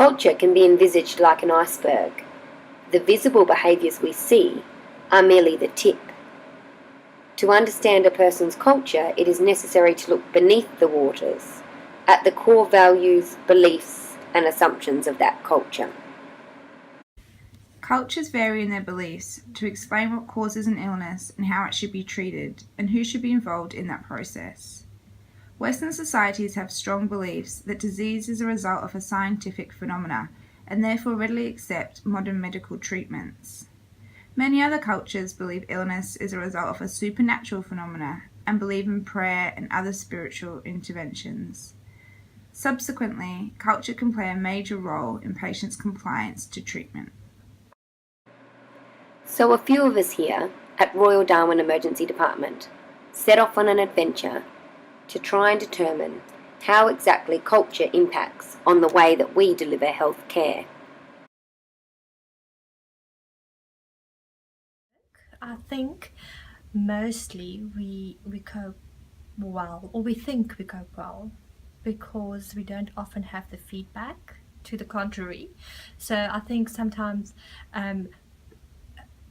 Culture can be envisaged like an iceberg. The visible behaviours we see are merely the tip. To understand a person's culture, it is necessary to look beneath the waters, at the core values, beliefs, and assumptions of that culture. Cultures vary in their beliefs to explain what causes an illness and how it should be treated, and who should be involved in that process. Western societies have strong beliefs that disease is a result of a scientific phenomena, and therefore readily accept modern medical treatments. Many other cultures believe illness is a result of a supernatural phenomena and believe in prayer and other spiritual interventions. Subsequently, culture can play a major role in patients' compliance to treatment. So a few of us here at Royal Darwin Emergency Department set off on an adventure to try and determine how exactly culture impacts on the way that we deliver health care. I think mostly we cope well, or we think we cope well, because we don't often have the feedback to the contrary. So I think sometimes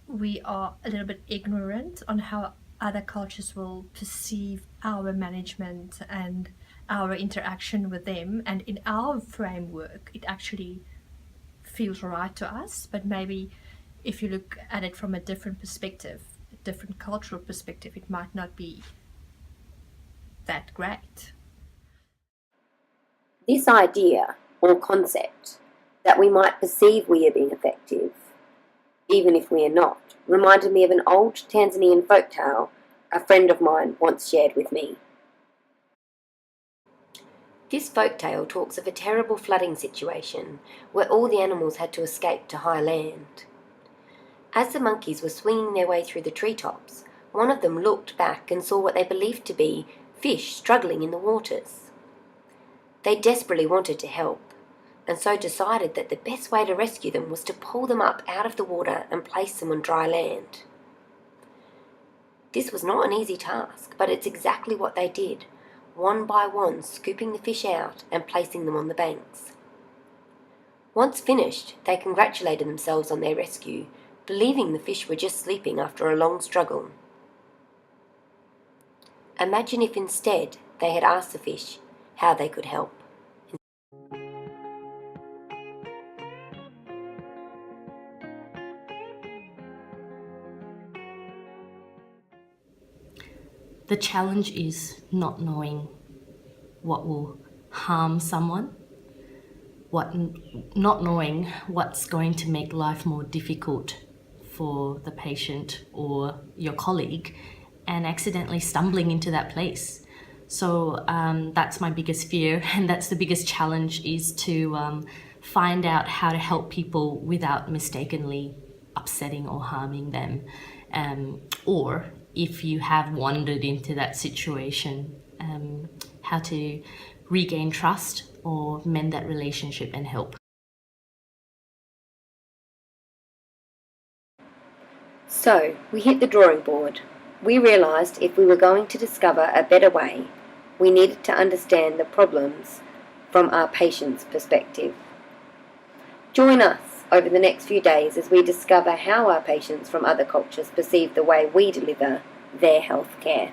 we are a little bit ignorant on how other cultures will perceive our management and our interaction with them, and in our framework it actually feels right to us, but maybe if you look at it from a different perspective, a different cultural perspective, it might not be that great. This idea or concept that we might perceive we are being effective, even if we are not, reminded me of an old Tanzanian folktale a friend of mine once shared with me. This folktale talks of a terrible flooding situation where all the animals had to escape to high land. As the monkeys were swinging their way through the treetops, one of them looked back and saw what they believed to be fish struggling in the waters. They desperately wanted to help, and so decided that the best way to rescue them was to pull them up out of the water and place them on dry land. This was not an easy task, but it's exactly what they did, one by one scooping the fish out and placing them on the banks. Once finished, they congratulated themselves on their rescue, believing the fish were just sleeping after a long struggle. Imagine if instead they had asked the fish how they could help. The challenge is not knowing what will harm someone, not knowing what's going to make life more difficult for the patient or your colleague, and accidentally stumbling into that place. So that's my biggest fear, and that's the biggest challenge, is to find out how to help people without mistakenly upsetting or harming them. Or if you have wandered into that situation, how to regain trust or mend that relationship and help. So we hit the drawing board. We realised if we were going to discover a better way, we needed to understand the problems from our patient's perspective. Join us over the next few days as we discover how our patients from other cultures perceive the way we deliver their health care.